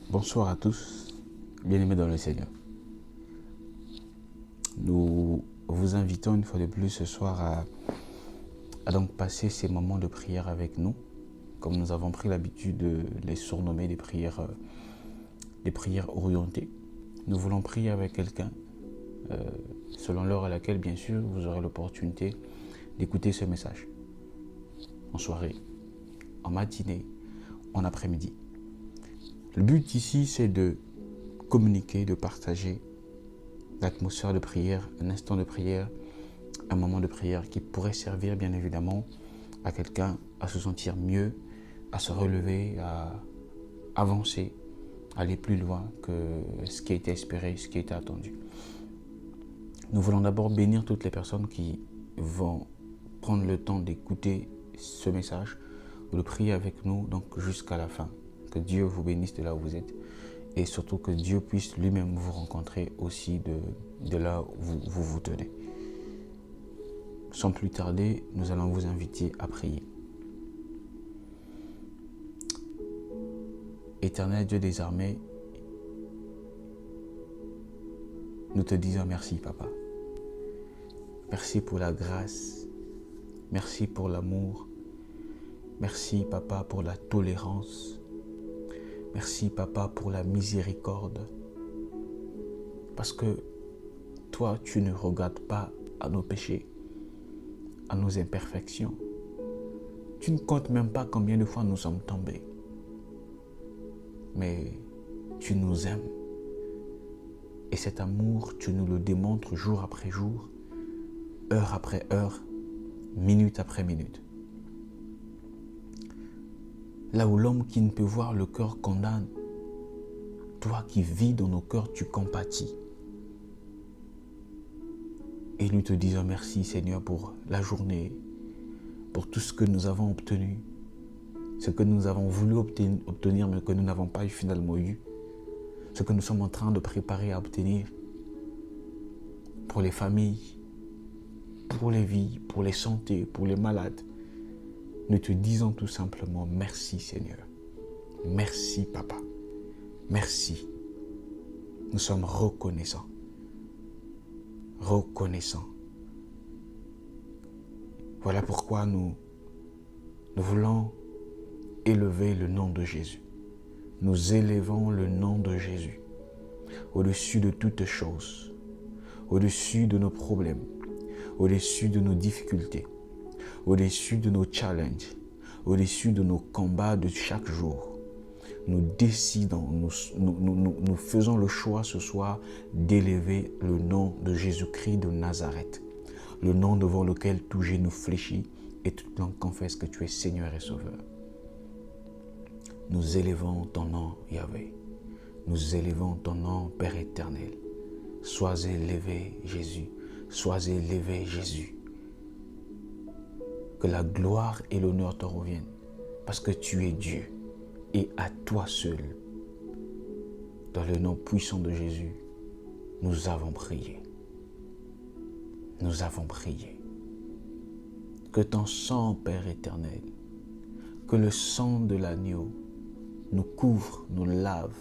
Bonsoir à tous, bien-aimés dans le Seigneur. Nous vous invitons une fois de plus ce soir à donc passer ces moments de prière avec nous, comme nous avons pris l'habitude de les surnommer des prières orientées. Nous voulons prier avec quelqu'un, selon l'heure à laquelle, bien sûr, vous aurez l'opportunité d'écouter ce message. En soirée, en matinée, en après-midi. Le but ici, c'est de communiquer, de partager l'atmosphère de prière, un instant de prière, un moment de prière qui pourrait servir bien évidemment à quelqu'un à se sentir mieux, à se relever, à avancer, à aller plus loin que ce qui a été espéré, ce qui a été attendu. Nous voulons d'abord bénir toutes les personnes qui vont prendre le temps d'écouter ce message ou de prier avec nous donc jusqu'à la fin. Que Dieu vous bénisse de là où vous êtes et surtout que Dieu puisse lui-même vous rencontrer aussi de là où vous vous tenez. Sans plus tarder, nous allons vous inviter à prier. Éternel Dieu des armées, nous te disons merci, Papa. Merci pour la grâce. Merci pour l'amour. Merci, Papa, pour la tolérance. Merci, Papa, pour la miséricorde. Parce que toi, tu ne regardes pas à nos péchés, à nos imperfections. Tu ne comptes même pas combien de fois nous sommes tombés. Mais tu nous aimes. Et cet amour, tu nous le démontres jour après jour, heure après heure, minute après minute. Là où l'homme qui ne peut voir le cœur condamne, toi qui vis dans nos cœurs, tu compatis. Et nous te disons merci Seigneur pour la journée, pour tout ce que nous avons obtenu, ce que nous avons voulu obtenir mais que nous n'avons pas finalement eu, ce que nous sommes en train de préparer à obtenir pour les familles, pour les vies, pour les santé, pour les malades. Nous te disons tout simplement merci Seigneur. Merci Papa. Merci. Nous sommes reconnaissants. Reconnaissants. Voilà pourquoi nous voulons élever le nom de Jésus. Nous élevons le nom de Jésus au-dessus de toutes choses, au-dessus de nos problèmes, au-dessus de nos difficultés, au-dessus de nos challenges, au-dessus de nos combats de chaque jour. Nous décidons, nous faisons le choix ce soir d'élever le nom de Jésus-Christ de Nazareth, le nom devant lequel tout genou fléchit et toute langue confesse que tu es Seigneur et Sauveur. Nous élevons ton nom, Yahvé. Nous élevons ton nom, Père éternel. Sois élevé, Jésus. Sois élevé, Jésus. Que la gloire et l'honneur te reviennent, parce que tu es Dieu, et à toi seul. Dans le nom puissant de Jésus, nous avons prié. Nous avons prié. Que ton sang, Père éternel, que le sang de l'agneau nous couvre, nous lave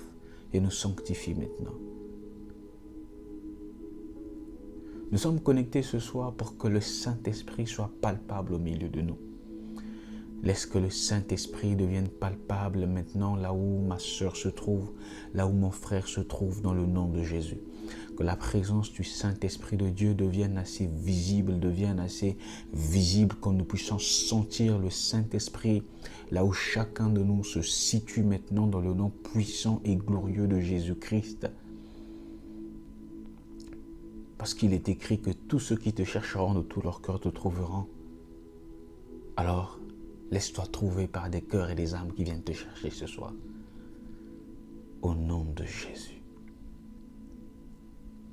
et nous sanctifie maintenant. Nous sommes connectés ce soir pour que le Saint-Esprit soit palpable au milieu de nous. Laisse que le Saint-Esprit devienne palpable maintenant là où ma sœur se trouve, là où mon frère se trouve dans le nom de Jésus. Que la présence du Saint-Esprit de Dieu devienne assez visible, que nous puissions sentir le Saint-Esprit là où chacun de nous se situe maintenant dans le nom puissant et glorieux de Jésus-Christ. Parce qu'il est écrit que tous ceux qui te chercheront de tout leur cœur te trouveront. Alors, laisse-toi trouver par des cœurs et des âmes qui viennent te chercher ce soir. Au nom de Jésus.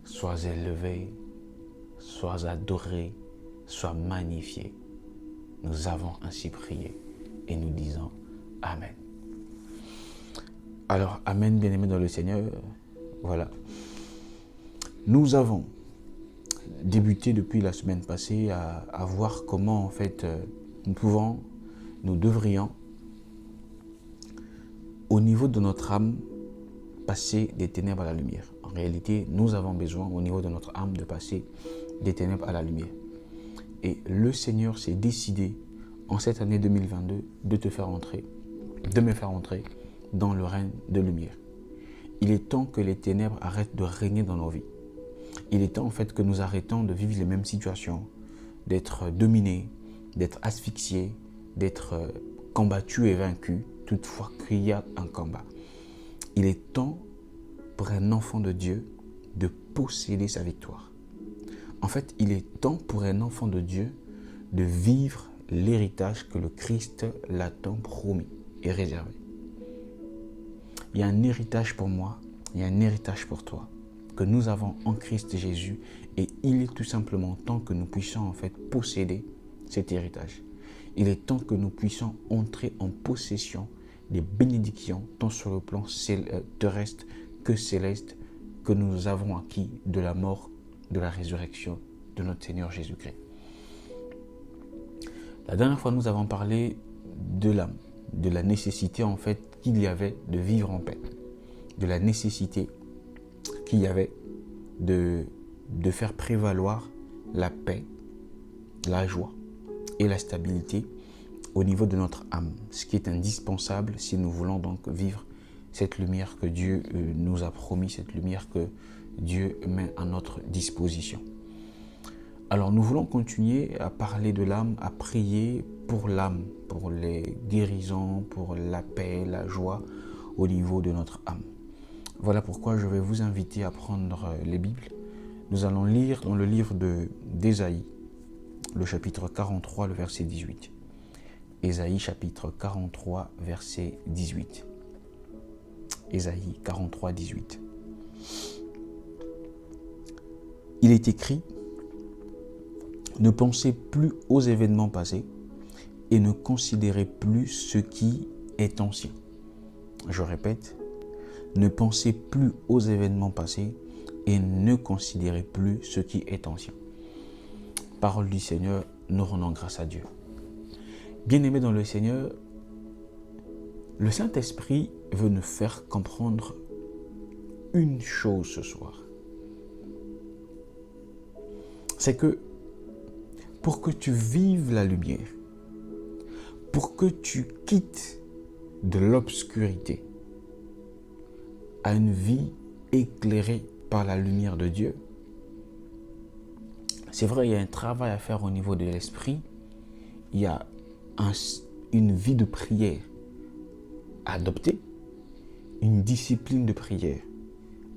Sois élevé, sois adoré, sois magnifié. Nous avons ainsi prié et nous disons Amen. Alors, Amen, bien-aimés dans le Seigneur. Voilà. Nous avons débuté depuis la semaine passée à voir comment en fait nous devrions, au niveau de notre âme, passer des ténèbres à la lumière. En réalité, nous avons besoin au niveau de notre âme de passer des ténèbres à la lumière. Et le Seigneur s'est décidé en cette année 2022 de me faire entrer dans le règne de lumière. Il est temps que les ténèbres arrêtent de régner dans nos vies. Il est temps en fait que nous arrêtons de vivre les mêmes situations, d'être dominés, d'être asphyxiés, d'être combattus et vaincus, toutefois qu'il y a un combat. Il est temps pour un enfant de Dieu de posséder sa victoire. En fait, il est temps pour un enfant de Dieu de vivre l'héritage que le Christ l'a tant promis et réservé. Il y a un héritage pour moi, il y a un héritage pour toi que nous avons en Christ Jésus et il est tout simplement temps que nous puissions en fait posséder cet héritage. Il est temps que nous puissions entrer en possession des bénédictions tant sur le plan terrestre que céleste que nous avons acquis de la mort, de la résurrection de notre Seigneur Jésus-Christ. La dernière fois, nous avons parlé de l'âme, de la nécessité en fait qu'il y avait de vivre en paix, de la nécessité qu'il y avait de faire prévaloir la paix, la joie et la stabilité au niveau de notre âme, ce qui est indispensable si nous voulons donc vivre cette lumière que Dieu nous a promis, cette lumière que Dieu met à notre disposition. Alors nous voulons continuer à parler de l'âme, à prier pour l'âme, pour les guérisons, pour la paix, la joie au niveau de notre âme. Voilà pourquoi je vais vous inviter à prendre les Bibles. Nous allons lire dans le livre d'Ésaïe, le chapitre 43, le verset 18. Ésaïe chapitre 43, verset 18. Ésaïe 43, 18. Il est écrit: ne pensez plus aux événements passés et ne considérez plus ce qui est ancien. Je répète, ne pensez plus aux événements passés et ne considérez plus ce qui est ancien. Parole du Seigneur, nous rendons grâce à Dieu. Bien-aimés dans le Seigneur, le Saint-Esprit veut nous faire comprendre une chose ce soir. C'est que pour que tu vives la lumière, pour que tu quittes de l'obscurité à une vie éclairée par la lumière de Dieu, c'est vrai, il y a un travail à faire au niveau de l'esprit, il y a une vie de prière à adopter, une discipline de prière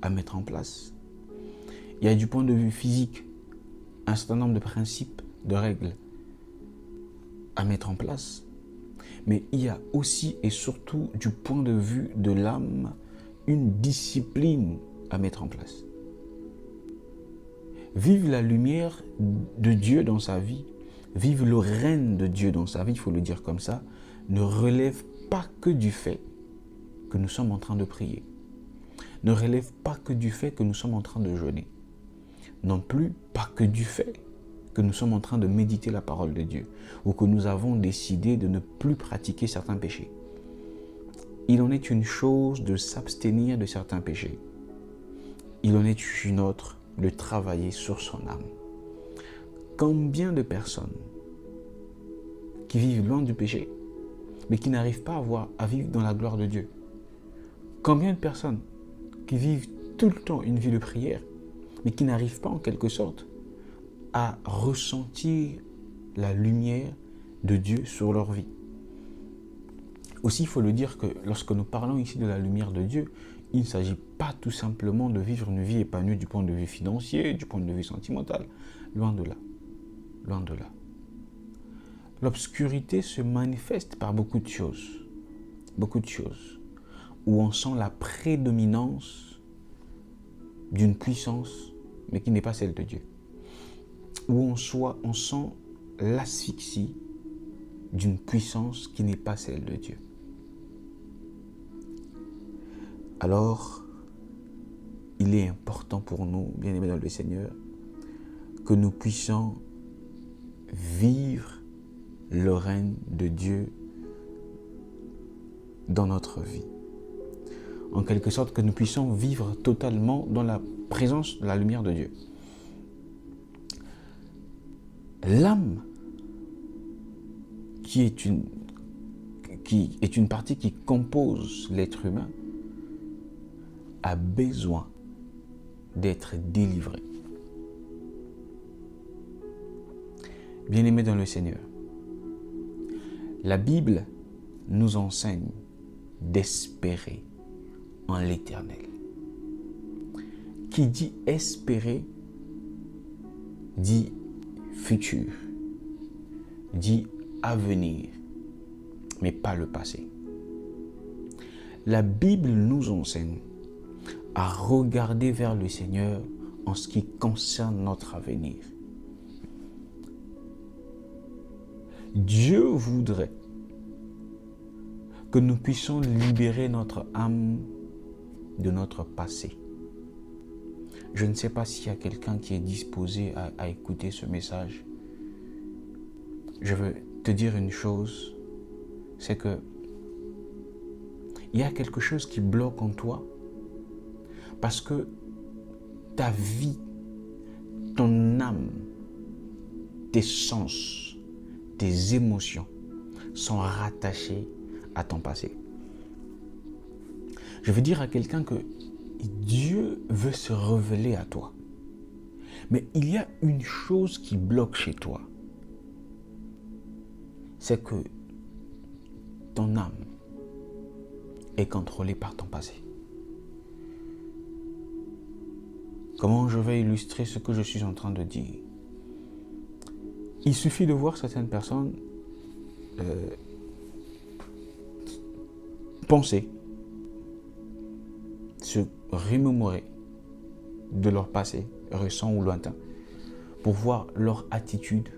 à mettre en place. Il y a du point de vue physique un certain nombre de principes, de règles à mettre en place, mais il y a aussi et surtout du point de vue de l'âme une discipline à mettre en place. Vive la lumière de Dieu dans sa vie, vive le règne de Dieu dans sa vie, il faut le dire comme ça, ne relève pas que du fait que nous sommes en train de prier, ne relève pas que du fait que nous sommes en train de jeûner, non plus pas que du fait que nous sommes en train de méditer la parole de Dieu ou que nous avons décidé de ne plus pratiquer certains péchés. Il en est une chose de s'abstenir de certains péchés. Il en est une autre de travailler sur son âme. Combien de personnes qui vivent loin du péché, mais qui n'arrivent pas à vivre dans la gloire de Dieu? Combien de personnes qui vivent tout le temps une vie de prière, mais qui n'arrivent pas en quelque sorte à ressentir la lumière de Dieu sur leur vie? Aussi, il faut le dire que lorsque nous parlons ici de la lumière de Dieu, il ne s'agit pas tout simplement de vivre une vie épanouie du point de vue financier, du point de vue sentimental. Loin de là. Loin de là. L'obscurité se manifeste par beaucoup de choses. Beaucoup de choses. Où on sent la prédominance d'une puissance, mais qui n'est pas celle de Dieu. Où on sent l'asphyxie d'une puissance qui n'est pas celle de Dieu. Alors, il est important pour nous, bien-aimés dans le Seigneur, que nous puissions vivre le règne de Dieu dans notre vie. en quelque sorte, que nous puissions vivre totalement dans la présence de la lumière de Dieu. L'âme, qui est une partie qui compose l'être humain, a besoin d'être délivrée. Bien-aimés dans le Seigneur, la Bible nous enseigne d'espérer en l'Éternel. Qui dit espérer, dit futur, dit avenir, mais pas le passé. La Bible nous enseigne à regarder vers le Seigneur en ce qui concerne notre avenir. Dieu voudrait que nous puissions libérer notre âme de notre passé. Je ne sais pas s'il y a quelqu'un qui est disposé à écouter ce message. Je veux te dire une chose, c'est que il y a quelque chose qui bloque en toi parce que ta vie, ton âme, tes sens, tes émotions sont rattachés à ton passé. Je veux dire à quelqu'un que Dieu veut se révéler à toi. Mais il y a une chose qui bloque chez toi. C'est que ton âme est contrôlée par ton passé. Comment je vais illustrer ce que je suis en train de dire? Il suffit de voir certaines personnes penser, se remémorer de leur passé récent ou lointain pour voir leur attitude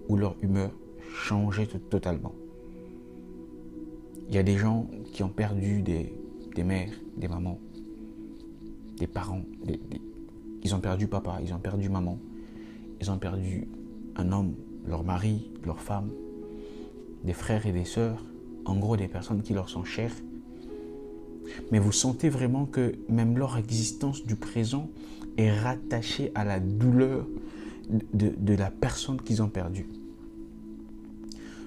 ou leur humeur changer totalement. Il y a des gens qui ont perdu des mères, des mamans, des parents, ils ont perdu papa, ils ont perdu maman, ils ont perdu un homme, leur mari, leur femme, des frères et des sœurs, en gros des personnes qui leur sont chères. Mais vous sentez vraiment que même leur existence du présent est rattachée à la douleur de la personne qu'ils ont perdue.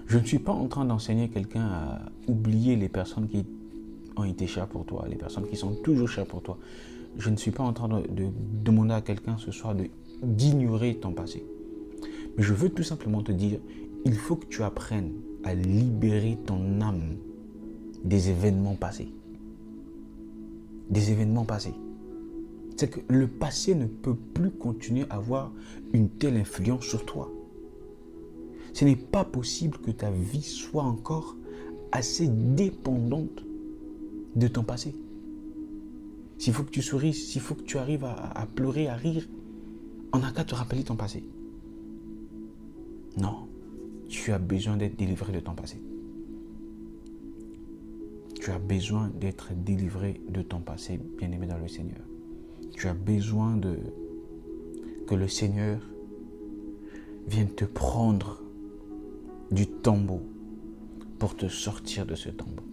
Je ne suis pas en train d'enseigner quelqu'un à oublier les personnes qui ont été chères pour toi, les personnes qui sont toujours chères pour toi. Je ne suis pas en train de demander à quelqu'un ce soir d'ignorer ton passé. Mais je veux tout simplement te dire, il faut que tu apprennes à libérer ton âme des événements passés. Des événements passés. C'est que le passé ne peut plus continuer à avoir une telle influence sur toi. Ce n'est pas possible que ta vie soit encore assez dépendante de ton passé. S'il faut que tu souris, s'il faut que tu arrives à pleurer, à rire, on n'a qu'à te rappeler ton passé. Non, tu as besoin d'être délivré de ton passé. Tu as besoin d'être délivré de ton passé, bien-aimé dans le Seigneur. Tu as besoin que le Seigneur vienne te prendre du tombeau pour te sortir de ce tombeau.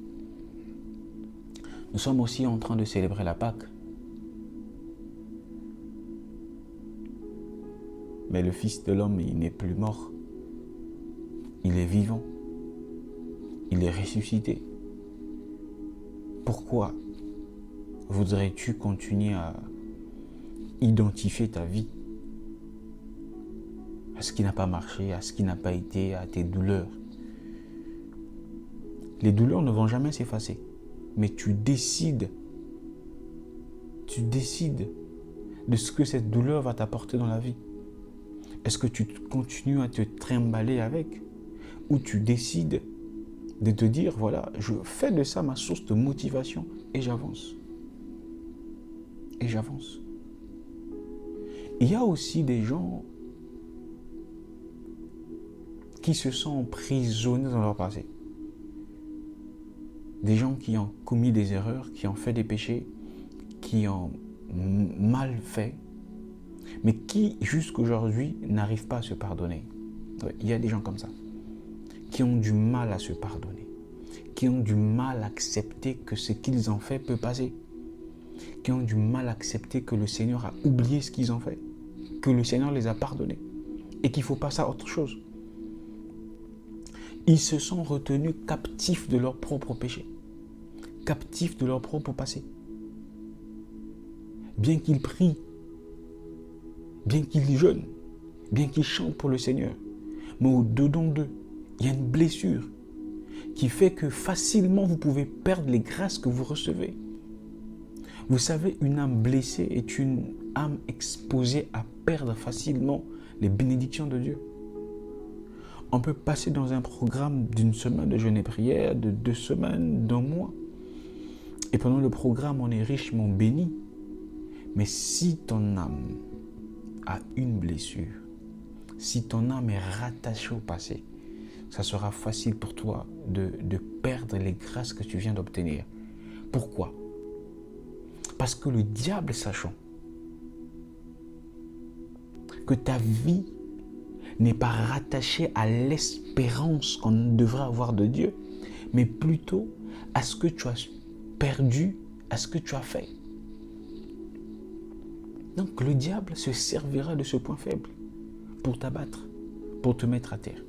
Nous sommes aussi en train de célébrer la Pâque. Mais le Fils de l'homme, il n'est plus mort. Il est vivant. Il est ressuscité. Pourquoi voudrais-tu continuer à identifier ta vie à ce qui n'a pas marché, à ce qui n'a pas été, à tes douleurs? Les douleurs ne vont jamais s'effacer, mais tu décides de ce que cette douleur va t'apporter dans la vie. Est-ce que tu continues à te trimballer avec, ou tu décides de te dire, voilà, je fais de ça ma source de motivation et j'avance. Et j'avance. Il y a aussi des gens qui se sont emprisonnés dans leur passé. Des gens qui ont commis des erreurs, qui ont fait des péchés, qui ont mal fait, mais qui jusqu'aujourd'hui n'arrivent pas à se pardonner. Il y a des gens comme ça, qui ont du mal à se pardonner, qui ont du mal à accepter que ce qu'ils ont fait peut passer, qui ont du mal à accepter que le Seigneur a oublié ce qu'ils ont fait, que le Seigneur les a pardonnés et qu'il faut passer à autre chose. Ils se sont retenus captifs de leur propre péché, captifs de leur propre passé. Bien qu'ils prient, bien qu'ils jeûnent, bien qu'ils chantent pour le Seigneur, mais au-dedans d'eux, il y a une blessure qui fait que facilement vous pouvez perdre les grâces que vous recevez. Vous savez, une âme blessée est une âme exposée à perdre facilement les bénédictions de Dieu. On peut passer dans un programme d'une semaine de jeûne et prière, de 2 semaines, d'1 mois. Et pendant le programme, on est richement béni. Mais si ton âme a une blessure, si ton âme est rattachée au passé, ça sera facile pour toi de perdre les grâces que tu viens d'obtenir. Pourquoi? Parce que le diable, sachant que ta vie n'est pas rattachée à l'espérance qu'on devrait avoir de Dieu, mais plutôt à ce que tu as perdu, à ce que tu as fait. Donc le diable se servira de ce point faible pour t'abattre, pour te mettre à terre.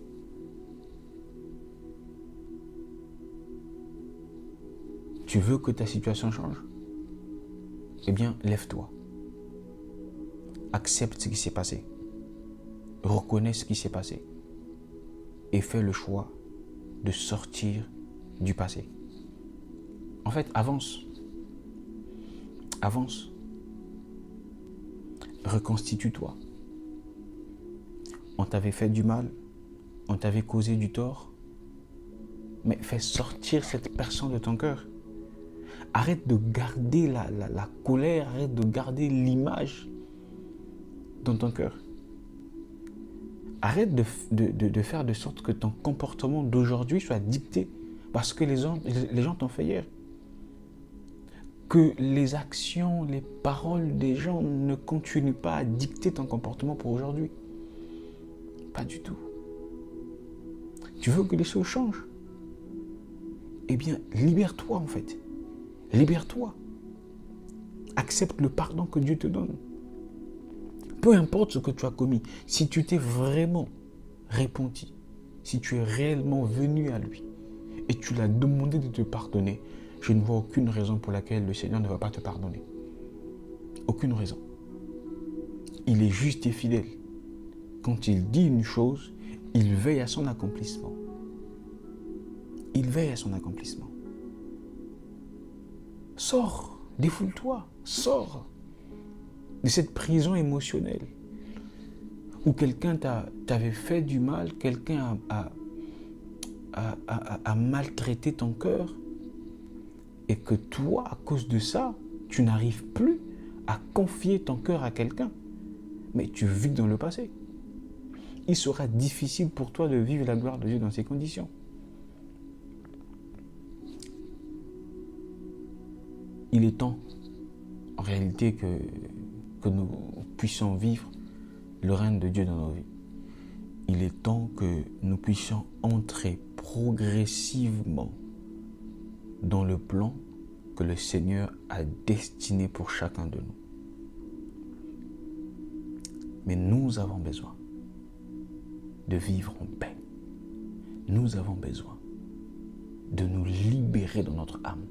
Tu veux que ta situation change? Eh bien, lève-toi. Accepte ce qui s'est passé. Reconnais ce qui s'est passé. Et fais le choix de sortir du passé. En fait, avance. Avance. Reconstitue-toi. On t'avait fait du mal, on t'avait causé du tort, mais fais sortir cette personne de ton cœur. Arrête de garder la colère, arrête de garder l'image dans ton cœur. Arrête de faire de sorte que ton comportement d'aujourd'hui soit dicté parce que les gens t'ont fait hier. Que les actions, les paroles des gens ne continuent pas à dicter ton comportement pour aujourd'hui. Pas du tout. Tu veux que les choses changent? Eh bien, libère-toi en fait. Libère-toi. Accepte le pardon que Dieu te donne. Peu importe ce que tu as commis, si tu t'es vraiment repenti, si tu es réellement venu à lui et tu l'as demandé de te pardonner, je ne vois aucune raison pour laquelle le Seigneur ne va pas te pardonner. Aucune raison. Il est juste et fidèle. Quand il dit une chose, il veille à son accomplissement. Il veille à son accomplissement. Sors, défoule-toi, sors de cette prison émotionnelle où quelqu'un t'avait fait du mal, quelqu'un a maltraité ton cœur et que toi, à cause de ça, tu n'arrives plus à confier ton cœur à quelqu'un, mais tu vis dans le passé. Il sera difficile pour toi de vivre la gloire de Dieu dans ces conditions. Il est temps, en réalité, que nous puissions vivre le règne de Dieu dans nos vies. Il est temps que nous puissions entrer progressivement dans le plan que le Seigneur a destiné pour chacun de nous. Mais nous avons besoin de vivre en paix. Nous avons besoin de nous libérer dans notre âme.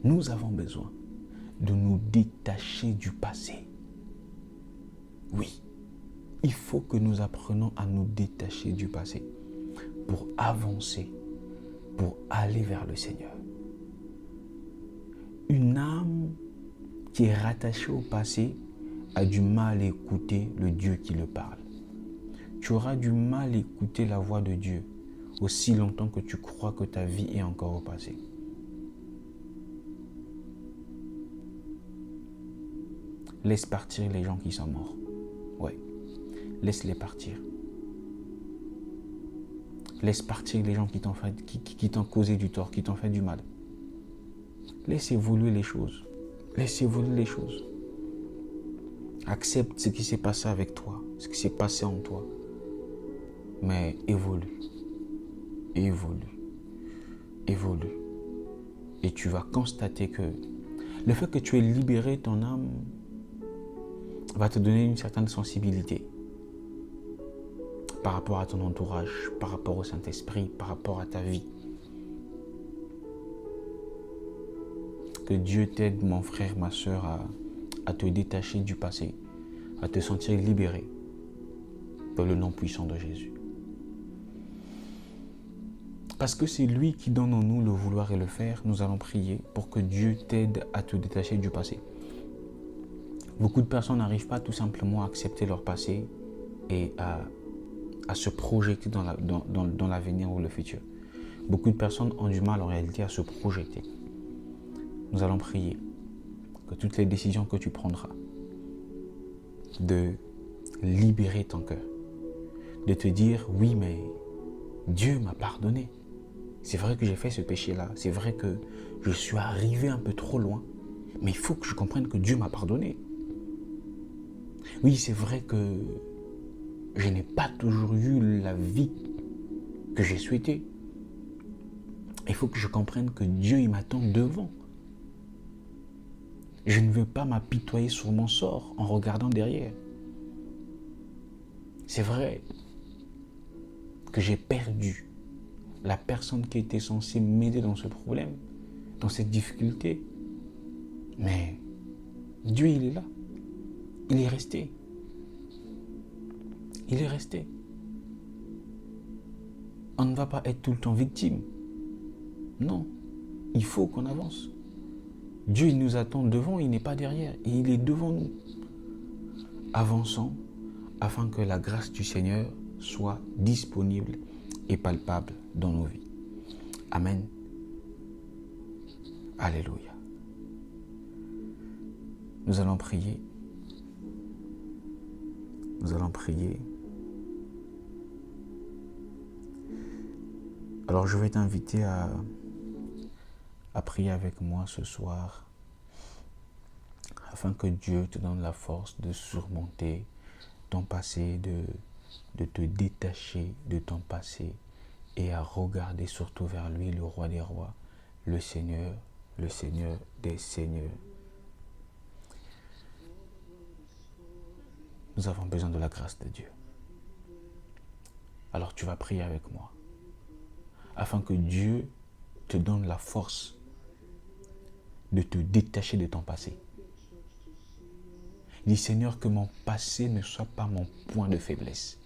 Nous avons besoin de nous détacher du passé. Oui, il faut que nous apprenions à nous détacher du passé pour avancer, pour aller vers le Seigneur. Une âme qui est rattachée au passé a du mal à écouter le Dieu qui le parle. Tu auras du mal à écouter la voix de Dieu aussi longtemps que tu crois que ta vie est encore au passé. Laisse partir les gens qui sont morts. Ouais, laisse-les partir. Laisse partir les gens qui t'ont causé du tort, qui t'ont fait du mal. Laisse évoluer les choses. Laisse évoluer les choses. Accepte ce qui s'est passé avec toi, ce qui s'est passé en toi. Mais évolue. Évolue. évolue. Et tu vas constater que le fait que tu aies libéré ton âme va te donner une certaine sensibilité par rapport à ton entourage, par rapport au Saint-Esprit, par rapport à ta vie. Que Dieu t'aide, mon frère, ma soeur, à te détacher du passé, à te sentir libéré dans le nom puissant de Jésus. Parce que c'est lui qui donne en nous le vouloir et le faire, nous allons prier pour que Dieu t'aide à te détacher du passé. Beaucoup de personnes n'arrivent pas tout simplement à accepter leur passé et à se projeter dans l'avenir ou le futur. Beaucoup de personnes ont du mal en réalité à se projeter. Nous allons prier que toutes les décisions que tu prendras, de libérer ton cœur, de te dire oui mais Dieu m'a pardonné. C'est vrai que j'ai fait ce péché-là, c'est vrai que je suis arrivé un peu trop loin, mais il faut que je comprenne que Dieu m'a pardonné. Oui, c'est vrai que je n'ai pas toujours eu la vie que j'ai souhaitée. Il faut que je comprenne que Dieu il m'attend devant. Je ne veux pas m'apitoyer sur mon sort en regardant derrière. C'est vrai que j'ai perdu la personne qui était censée m'aider dans ce problème, dans cette difficulté. Mais Dieu, il est là. Il est resté. Il est resté. On ne va pas être tout le temps victime. Non. Il faut qu'on avance. Dieu, il nous attend devant, il n'est pas derrière. Et il est devant nous. Avançons afin que la grâce du Seigneur soit disponible et palpable dans nos vies. Amen. Alléluia. Nous allons prier. Nous allons prier. Alors je vais t'inviter à prier avec moi ce soir afin que Dieu te donne la force de surmonter ton passé, de te détacher de ton passé et à regarder surtout vers lui, le roi des rois, le Seigneur des seigneurs. Nous avons besoin de la grâce de Dieu. Alors tu vas prier avec moi afin que Dieu te donne la force de te détacher de ton passé. Dis Seigneur, que mon passé ne soit pas mon point de faiblesse.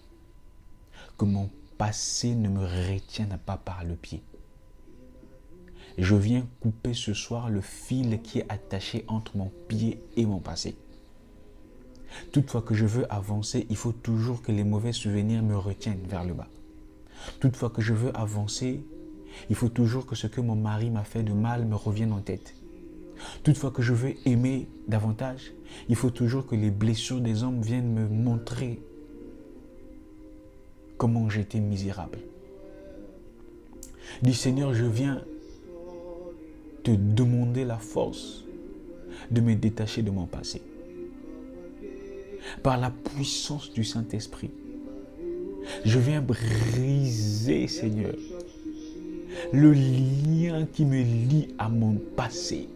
Que mon passé ne me retienne pas par le pied. Je viens couper ce soir le fil qui est attaché entre mon pied et mon passé. Toutefois que je veux avancer, il faut toujours que les mauvais souvenirs me retiennent vers le bas. Toutefois que je veux avancer, il faut toujours que ce que mon mari m'a fait de mal me revienne en tête. Toutefois que je veux aimer davantage, il faut toujours que les blessures des hommes viennent me montrer comment j'étais misérable. Dis Seigneur, je viens te demander la force de me détacher de mon passé. Par la puissance du Saint-Esprit, je viens briser, Seigneur, le lien qui me lie à mon passé.